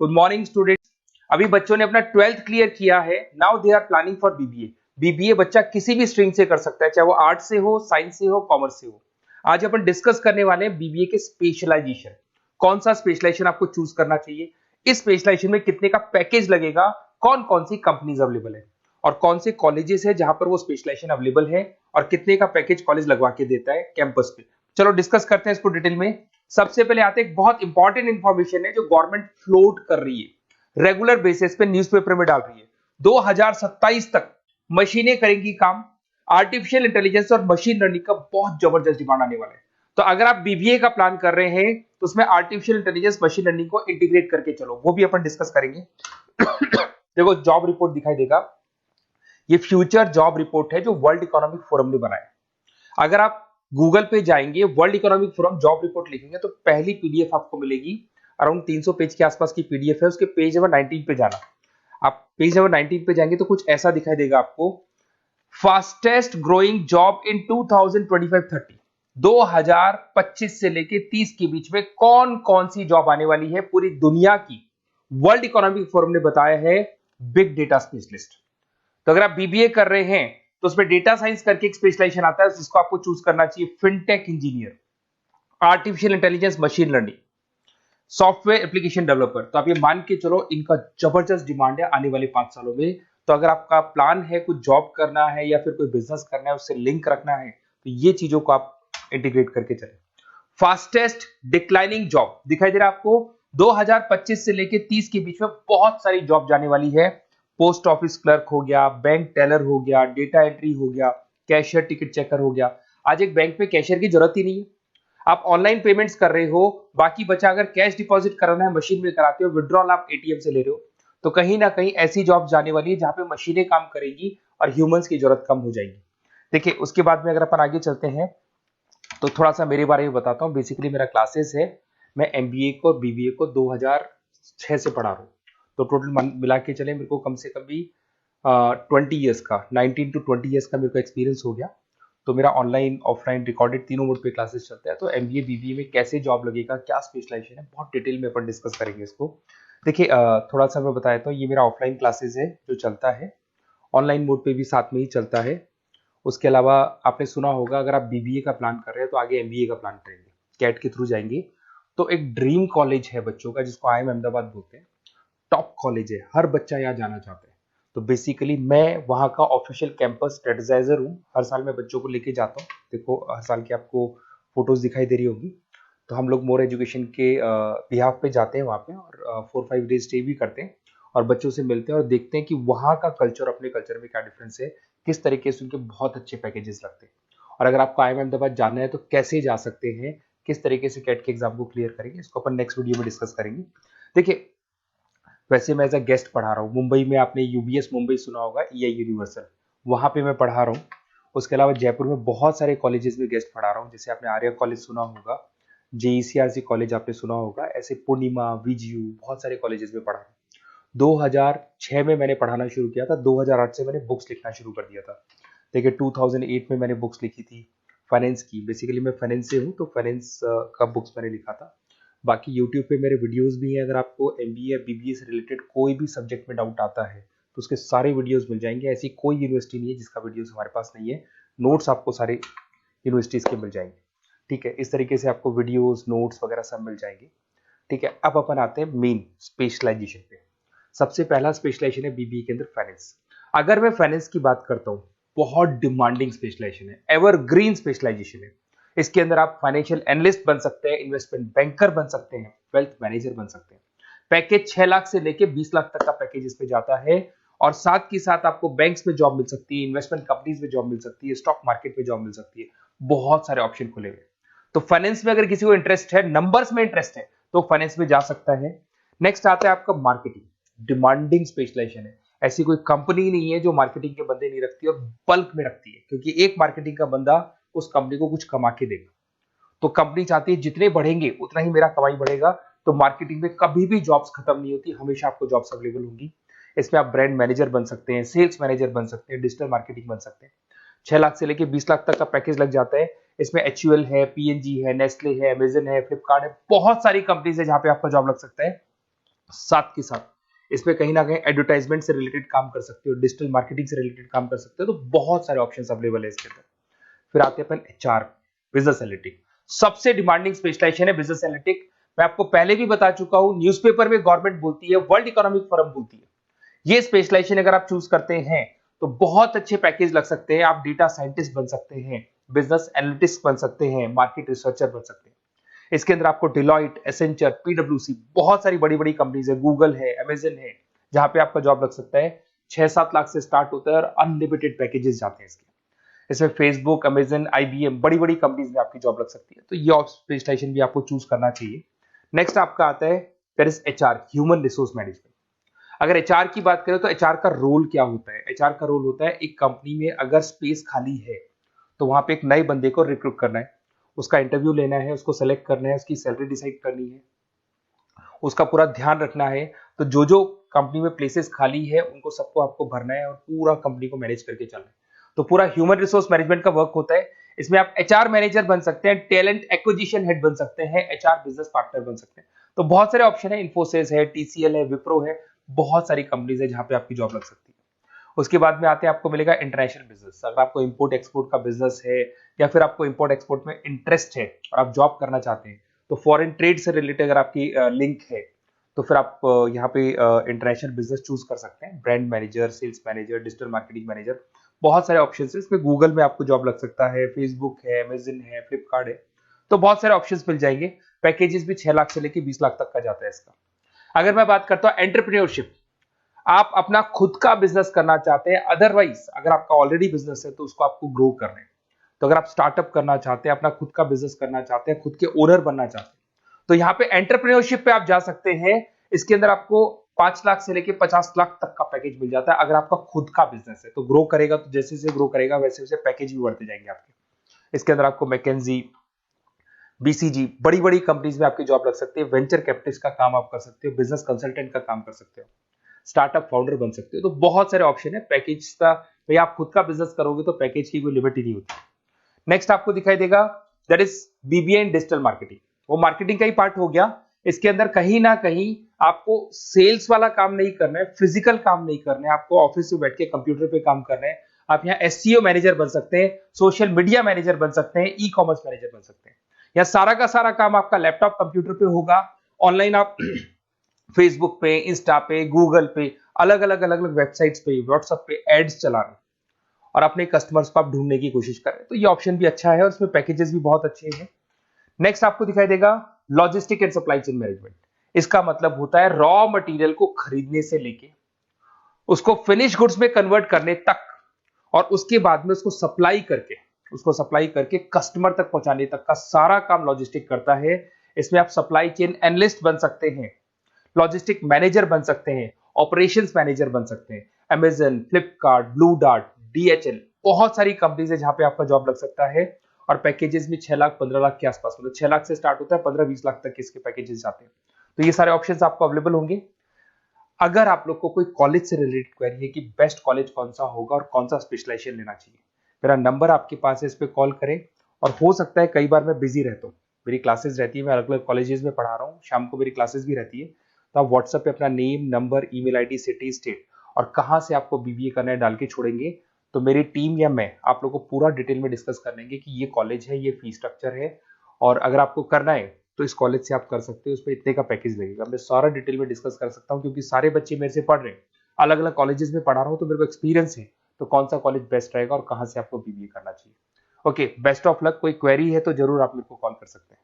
Good morning students. अभी बच्चों ने अपना 12th क्लियर किया है। Now they are planning for BBA. BBA बच्चा किसी भी स्ट्रीम से कर सकता है, चाहे वो आर्ट्स से हो, साइंस से हो, कॉमर्स से हो। आज अपन डिस्कस करने वाले हैं बीबीए के स्पेशलाइजेशन। कौन सा स्पेशलाइजेशन आपको चूज करना चाहिए, इस स्पेशलाइजेशन में कितने का पैकेज लगेगा, कौन कौन सी कंपनीज अवेलेबल है और कौन से कॉलेजेस है जहां पर वो स्पेशलाइजेशन अवेलेबल है और कितने का पैकेज कॉलेज लगवा के देता है कैंपस पे। चलो डिस्कस करते हैं इसको डिटेल में। सबसे पहले आते हैं, बहुत इंपॉर्टेंट इंफॉर्मेशन है जो गवर्नमेंट फ्लोट कर रही है, रेगुलर बेसिस पे न्यूज़पेपर में डाल रही है। 2027 तक मशीनें करेंगी काम। आर्टिफिशियल इंटेलिजेंस और मशीन लर्निंग का बहुत जबरदस्त डिमांड आने वाला है। तो अगर आप बीबीए का प्लान कर रहे हैं तो उसमें आर्टिफिशियल इंटेलिजेंस, मशीन लर्निंग को इंटीग्रेट करके चलो, वो भी अपन डिस्कस करेंगे। देखो जॉब रिपोर्ट दिखाई देगा, ये फ्यूचर जॉब रिपोर्ट है जो वर्ल्ड इकोनॉमिक फोरम ने बनाया। अगर आप गूगल पे जाएंगे, world economic forum job report लिखेंगे तो पहली पीडीएफ आपको मिलेगी। अराउंड 300 पेज के आसपास की पीडीएफ है। उसके पेज नंबर 19 पे जाना। आप पेज नंबर 19 पे जाएंगे तो कुछ ऐसा दिखाई देगा आपको, फास्टेस्ट ग्रोइंग जॉब इन 2025-30, 2025 से लेके 30 के बीच में कौन कौन सी जॉब आने वाली है पूरी दुनिया की। वर्ल्ड इकोनॉमिक फोरम ने बताया है बिग डेटा स्पेशलिस्ट। तो अगर आप बीबीए कर रहे हैं तो उसमें डेटा साइंस करके एक स्पेशलाइजेशन आता है, जिसको आपको चूज करना चाहिए। Fintech engineer, artificial intelligence, machine learning, software application developer. तो आप ये मान के चलो इनका जबरदस्त डिमांड है आने वाले 5 सालों में। तो अगर आपका प्लान है कुछ जॉब करना है या फिर कोई बिजनेस करना है, उससे लिंक रखना है, तो ये चीजों को आप इंटीग्रेट करके चले। फास्टेस्ट डिक्लाइनिंग जॉब दिखाई दे रहा है आपको, 2025 से लेके 30 के बीच में बहुत सारी जॉब जाने वाली है। पोस्ट ऑफिस क्लर्क हो गया, बैंक टेलर हो गया, डेटा एंट्री हो गया, कैशियर, टिकट चेकर हो गया। आज एक बैंक में कैशियर की जरूरत ही नहीं है, आप ऑनलाइन पेमेंट्स कर रहे हो। बाकी बचा अगर कैश डिपॉजिट कराना है मशीन में कराते हो, विड्रॉल आप एटीएम से ले रहे हो। तो कहीं ना कहीं ऐसी जॉब जाने वाली है जहां पे मशीनें काम करेंगी और ह्यूमंस की जरूरत कम हो जाएगी। देखिए उसके बाद में अगर अपन आगे चलते हैं तो थोड़ा सा मेरे बारे में बताता हूँ। बेसिकली मेरा क्लासेस है, मैं एमबीए को और बीबीए को 2006 से पढ़ा रहा हूँ। तो टोटल मिला के चले मेरे को कम से कम भी 20 ईयर्स का, 19 to 20 ईयर्स का मेरे को एक्सपीरियंस हो गया। तो मेरा ऑनलाइन ऑफलाइन रिकॉर्डेड तीनों मोड पे क्लासेस चलते हैं। तो एमबीए बीबीए में कैसे जॉब लगेगा, क्या स्पेशलाइजेशन है, बहुत डिटेल में अपन डिस्कस करेंगे इसको। देखिए थोड़ा सा मैं बता देता हूँ, ये मेरा ऑफलाइन क्लासेस है जो चलता है, ऑनलाइन मोड पे भी साथ में ही चलता है। उसके अलावा आपने सुना होगा, अगर आप बीबीए का प्लान कर रहे हैं तो आगे एमबीए का प्लान करेंगे, कैट के थ्रू जाएंगे। तो एक ड्रीम कॉलेज है बच्चों का जिसको आईएम अहमदाबाद बोलते हैं, टॉप कॉलेज है, हर बच्चा यहाँ जाना चाहता है। तो बेसिकली मैं वहाँ का ऑफिशियल कैंपस स्ट्रेटेजाइजर हूँ। हर साल मैं बच्चों को लेके जाता हूँ। देखो हर साल की आपको फोटोज दिखाई दे रही होगी। तो हम लोग मोर एजुकेशन के बिहाफ पे जाते हैं वहाँ पे और 4-5 डेज स्टे भी करते हैं और बच्चों से मिलते हैं और देखते हैं कि वहाँ का कल्चर अपने कल्चर में क्या डिफरेंस है, किस तरीके से उनके बहुत अच्छे पैकेजेस लगते हैं। और अगर आपको आईएम अहमदाबाद जाना है तो कैसे जा सकते हैं, किस तरीके से कैट के एग्जाम को क्लियर करेंगे, इसको अपन नेक्स्ट वीडियो में डिस्कस करेंगे। देखिए वैसे मैं एज अ गेस्ट पढ़ा रहा हूँ मुंबई में, आपने यूबीएस मुंबई सुना होगा, ईआई यूनिवर्सल, वहाँ पे मैं पढ़ा रहा हूँ। उसके अलावा जयपुर में बहुत सारे कॉलेजेस में गेस्ट पढ़ा रहा हूँ, जैसे आपने आर्या कॉलेज सुना होगा, जेईसीआरसी कॉलेज आपने सुना होगा, ऐसे पूर्णिमा, वीजीयू, बहुत सारे कॉलेजेस में पढ़ा रहा हूँ। 2006 में मैंने पढ़ाना शुरू किया था, 2008 से मैंने बुक्स लिखना शुरू कर दिया था। देखिए 2008 में मैंने बुक्स लिखी थी फाइनेंस की। बेसिकली मैं फाइनेंस से हूँ तो फाइनेंस का बुक्स मैंने लिखा था। बाकी यूट्यूब पे मेरे वीडियोस भी हैं। अगर आपको एमबीए या बीबीए से रिलेटेड कोई भी सब्जेक्ट में डाउट आता है तो उसके सारे वीडियोस मिल जाएंगे। ऐसी कोई यूनिवर्सिटी नहीं है जिसका वीडियोस हमारे पास नहीं है। नोट्स आपको सारे यूनिवर्सिटीज के मिल जाएंगे, ठीक है। इस तरीके से आपको वीडियोस, नोट्स वगैरह सब मिल जाएंगे, ठीक है। अब अपन आते हैं मेन स्पेशलाइजेशन पे। सबसे पहला स्पेशलाइजेशन है बीबीए के अंदर फाइनेंस। अगर मैं फाइनेंस की बात करता हूँ, बहुत डिमांडिंग स्पेशलाइजेशन है, एवरग्रीन स्पेशलाइजेशन है। इसके अंदर आप फाइनेंशियल एनालिस्ट बन सकते हैं, इन्वेस्टमेंट बैंकर बन सकते हैं, वेल्थ मैनेजर बन सकते हैं। पैकेज 6 लाख से लेके 20 लाख तक का पैकेज इस पे जाता है। और साथ के साथ आपको बैंक्स में जॉब मिल सकती है, इन्वेस्टमेंट कंपनीज में जॉब मिल सकती है, स्टॉक मार्केट में जॉब मिल सकती है, बहुत सारे ऑप्शन खुले हुए। तो फाइनेंस में अगर किसी को इंटरेस्ट है, नंबर्स में इंटरेस्ट है, तो फाइनेंस में जा सकता है। नेक्स्ट आता है आपका मार्केटिंग, डिमांडिंग स्पेशलाइजेशन है। ऐसी कोई कंपनी नहीं है जो मार्केटिंग के बंदे नहीं रखती और बल्क में रखती है, क्योंकि एक मार्केटिंग का बंदा उस कंपनी को कुछ कमा के देगा। तो कंपनी चाहती है जितने बढ़ेंगे उतना ही मेरा कमाई बढ़ेगा। तो मार्केटिंग में कभी भी जॉब्स खत्म नहीं होती, हमेशा आपको जॉब्स अवेलेबल होंगी। इसमें आप ब्रांड मैनेजर बन सकते हैं, सेल्स मैनेजर बन सकते हैं, डिजिटल मार्केटिंग बन सकते हैं। 6 लाख से लेके 20 लाख तक का पैकेज लग जाता है। इसमें एचयूएल है, पीएनजी है, नेस्ले है, अमेजन है, फ्लिपकार्ट है, बहुत सारी कंपनीज है जहां पे आपका जॉब लग सकता है। साथ के साथ इसमें कहीं ना कहीं एडवर्टाइजमेंट से रिलेटेड काम कर सकते हो, डिजिटल मार्केटिंग से रिलेटेड काम कर सकते हो, तो बहुत सारे ऑप्शंस अवेलेबल है इसके अंदर। फिर आते हैं अपन एचआर, बिजनेस एनालिटिक। सबसे डिमांडिंग स्पेशलाइजेशन है बिजनेस एनालिटिक। मैं आपको पहले भी बता चुका हूं, न्यूज़पेपर में गवर्नमेंट बोलती है, वर्ल्ड इकोनॉमिक फोरम बोलती है। ये स्पेशलाइजेशन अगर आप चूज करते हैं तो बहुत अच्छे पैकेज लग सकते हैं। आप डेटा साइंटिस्ट बन सकते हैं, बिजनेस एनालिटिस्ट बन सकते हैं, मार्केट रिसर्चर बन सकते हैं। इसके अंदर आपको डिलॉइट, एसेंचर, पीडब्ल्यूसी, बहुत सारी बड़ी बड़ी कंपनीज है, गूगल है, अमेजन है, जहां पे आपका जॉब लग सकता है। 6-7 लाख से स्टार्ट होता है और अनलिमिटेड पैकेजेस जाते हैं इसके। इसमें फेसबुक, अमेजन, आईबीएम, बड़ी बड़ी कंपनीज में आपकी जॉब लग सकती है, तो ये स्पेशलाइजेशन भी आपको चूज करना चाहिए। नेक्स्ट आपका आता है there is HR, human resource management. अगर एचआर की बात करें तो एचआर का रोल क्या होता है? एचआर का रोल होता है एक कंपनी में अगर स्पेस खाली है तो वहां पे एक नए बंदे को रिक्रूट करना है, उसका इंटरव्यू लेना है, उसको सेलेक्ट करना है, उसकी सैलरी डिसाइड करनी है, उसका पूरा ध्यान रखना है। तो जो जो कंपनी में प्लेसेस खाली है उनको सबको आपको भरना है और पूरा कंपनी को मैनेज करके चलना है। तो पूरा ह्यूमन रिसोर्स मैनेजमेंट का वर्क होता है। इसमें आप एचआर मैनेजर बन सकते हैं, टैलेंट एक्विजिशन हेड बन सकते हैं, एचआर बिजनेस पार्टनर बन सकते हैं। तो बहुत सारे ऑप्शन है, इन्फोसिस है, टीसीएल है, विप्रो है, बहुत सारी कंपनीज है जहां पे आपकी जॉब लग सकती है। उसके बाद में आते हैं, आपको मिलेगा इंटरनेशनल बिजनेस। अगर आपको इंपोर्ट एक्सपोर्ट का बिजनेस है या फिर आपको इंपोर्ट एक्सपोर्ट में इंटरेस्ट है और आप जॉब करना चाहते हैं, तो फॉरेन ट्रेड से रिलेटेड अगर आपकी लिंक है तो फिर आप यहाँ पे इंटरनेशनल बिजनेस चूज कर सकते हैं। Brand manager, sales manager, digital marketing manager, बहुत सारे ऑप्शन है इसमें। गूगल में आपको जॉब लग सकता है, फेसबुक है, अमेजन है, फ्लिपकार्ट है, तो बहुत सारे ऑप्शंस मिल जाएंगे। पैकेजेस भी 6 लाख से लेके 20 लाख तक का जाता है इसका। अगर मैं बात करता हूँ एंटरप्रेन्योरशिप, आप अपना खुद का बिजनेस करना चाहते हैं, अदरवाइज अगर आपका ऑलरेडी बिजनेस है तो उसको आपको ग्रो करना है। तो अगर आप स्टार्टअप करना चाहते हैं, अपना खुद का बिजनेस करना चाहते हैं, खुद के ओनर बनना चाहते हैं, तो यहाँ पे एंटरप्रेन्योरशिप पे आप जा सकते हैं। इसके अंदर आपको 5 लाख से लेके 50 लाख तक का पैकेज मिल जाता है। अगर आपका खुद का बिजनेस है तो ग्रो करेगा, तो जैसे जैसे ग्रो करेगा वैसे वैसे पैकेज भी बढ़ते जाएंगे आपके। इसके अंदर आपको मैकेंजी, बीसीजी, बड़ी बड़ी कंपनीज में आपकी जॉब लग सकती है। वेंचर कैपिटलिस्ट का काम आप कर सकते हो, बिजनेस कंसल्टेंट का काम कर सकते हो, स्टार्टअप फाउंडर बन सकते हो। तो बहुत सारे ऑप्शन है पैकेज का। भाई आप खुद का बिजनेस करोगे तो पैकेज की कोई लिमिट ही नहीं होती। नेक्स्ट आपको दिखाई देगा that is BBA in digital marketing. वो मार्केटिंग का ही पार्ट हो गया। इसके अंदर कहीं ना कहीं आपको सेल्स वाला काम नहीं करना है, फिजिकल काम नहीं करना है, आपको ऑफिस में बैठ के कंप्यूटर पे काम करना है। आप यहाँ एसईओ मैनेजर बन सकते हैं, सोशल मीडिया मैनेजर बन सकते हैं, ई कॉमर्स मैनेजर बन सकते हैं। यह सारा का सारा काम आपका लैपटॉप कंप्यूटर पे होगा। ऑनलाइन आप फेसबुक पे, इंस्टा पे, गूगल पे, अलग अलग अलग अलग वेबसाइट्स पे, व्हाट्सएप पे एड्स चला रहे हैं और अपने कस्टमर्स को आप ढूंढने की कोशिश कर रहे हैं। तो ये ऑप्शन भी अच्छा है और इसमें पैकेजेस भी बहुत अच्छे हैं। नेक्स्ट आपको दिखाई देगा logistic and supply chain management. इसका मतलब होता है रॉ मटेरियल को खरीदने से लेके उसको फिनिश गुड्स में कन्वर्ट करने तक और उसके बाद में उसको सप्लाई करके कस्टमर तक पहुंचाने तक का सारा काम लॉजिस्टिक करता है। इसमें आप सप्लाई चेन एनालिस्ट बन सकते हैं, लॉजिस्टिक मैनेजर बन सकते हैं, ऑपरेशंस मैनेजर बन सकते हैं। Amazon, Flipkart, blue dart, DHL, बहुत सारी कंपनीज है जहां पे आपका जॉब लग सकता है। और पैकेजेस भी 6 लाख 15 लाख के आसपास, मतलब 6 लाख से स्टार्ट होता है, 15-20 लाख तक इसके पैकेजेस जाते हैं। तो ये सारे ऑप्शंस आपको अवेलेबल होंगे। अगर आप लोग को कोई कॉलेज से रिलेटेड क्वेरी है कि बेस्ट कॉलेज कौन सा होगा और कौन सा स्पेशलाइजेशन लेना चाहिए, मेरा नंबर आपके पास है, इस पर कॉल करें। और हो सकता है कई बार मैं बिजी रहता हूँ, मेरी क्लासेस रहती है, मैं अलग अलग कॉलेजेस में पढ़ा रहा हूँ, शाम को मेरी क्लासेस भी रहती है। तो आप व्हाट्सएप पे अपना name, number, email ID, city, state और कहाँ से आपको बीबीए करना है डाल के छोड़ेंगे, तो मेरी टीम या मैं आप लोग को पूरा डिटेल में डिस्कस कर लेंगे कि ये कॉलेज है, ये फीस स्ट्रक्चर है, और अगर आपको करना है तो इस कॉलेज से आप कर सकते हो, उस पर इतने का पैकेज लगेगा। मैं सारा डिटेल में डिस्कस कर सकता हूँ क्योंकि सारे बच्चे मेरे से पढ़ रहे हैं, अलग अलग कॉलेजेस में पढ़ा रहा हूँ, तो मेरे को एक्सपीरियंस है तो कौन सा कॉलेज बेस्ट रहेगा और कहाँ से आपको बीबीए करना चाहिए। Okay, best of luck. कोई क्वेरी है तो जरूर आप मेरे को कॉल कर सकते हैं।